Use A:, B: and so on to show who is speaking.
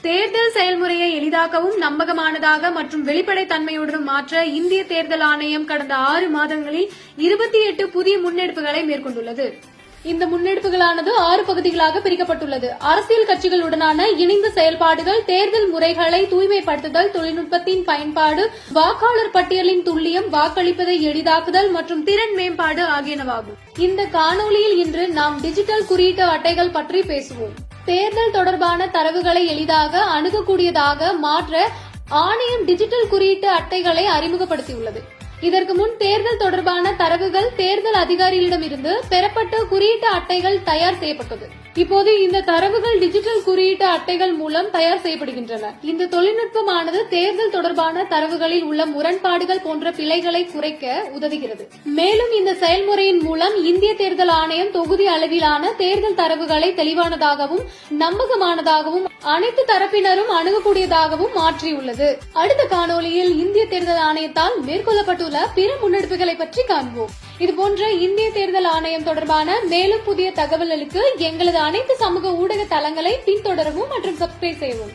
A: தேர்தல் செயல்முறையை எளிதாக்கவும் நம்பகமானதாக மற்றும் வெளிப்படைத்தன்மையுடன் மாற்ற இந்திய தேர்தல் ஆணையம் கடந்த 6 மாதங்களில் 28 புதிய முன்னெடுப்புகளை மேற்கொண்டுள்ளது. இந்த முன்னெடுப்புகளானது 6 பகுதிகளாக பிரிக்கப்பட்டுள்ளது. அரசியல் கட்சிகளுடனான இணைந்த செயல்பாடுகள், தேர்தல் முறைகளை தூய்மைப்படுத்துதல், தொழில்நுட்பத்தின் பயன்பாடு, வாக்காளர் பட்டியலின் துல்லியம், வாக்களிப்பதை எளிதாக்குதல் மற்றும் திறன் மேம்பாடு ஆகியனவாகும். இந்த காணொளியில் இன்று நாம் டிஜிட்டல் குறியீட்டு அட்டைகள் பற்றி பேசுவோம். தேர்தல் தொடர்பான தரவுகளை எளிதாக அணுகக்கூடியதாக மாற்ற ஆணையம் டிஜிட்டல் குறியீட்டு அட்டைகளை அறிமுகப்படுத்தியுள்ளது. இதற்கு முன் தேர்தல் தொடர்பான தரவுகள் தேர்தல் அதிகாரிகளிடமிருந்து பெறப்பட்ட குறியீட்டு அட்டைகள் தயார் செய்யப்பட்டது. இப்போது இந்த தரவுகள் டிஜிட்டல் குறியீட்டு அட்டைகள் மூலம் தயார் செய்யப்படுகின்றன. இந்த தொழில்நுட்பமானது தேர்தல் தொடர்பான தரவுகளில் உள்ள முரண்பாடுகள் போன்ற பிழைகளை குறைக்க உதவுகிறது. மேலும் இந்த செயல்முறையின் மூலம் இந்திய தேர்தல் ஆணையம் தொகுதி அளவிலான தேர்தல் தரவுகளை தெளிவானதாகவும் நம்பகமானதாகவும் அனைத்து தரப்பினரும் அணுகக்கூடியதாகவும் மாற்றியுள்ளது. அடுத்த காணொளியில் இந்திய தேர்தல் ஆணையத்தால் மேற்கொள்ளப்பட்டுள்ள பிற முன்னெடுப்புகளை பற்றி காண்போம். இதுபோன்ற இந்திய தேர்தல் ஆணையம் தொடர்பான மேலும் புதிய தகவல்களுக்கு எங்களது அனைத்து சமூக ஊடக தளங்களை பின்தொடரவும் மற்றும் சப்ஸ்கிரைப் செய்யவும்.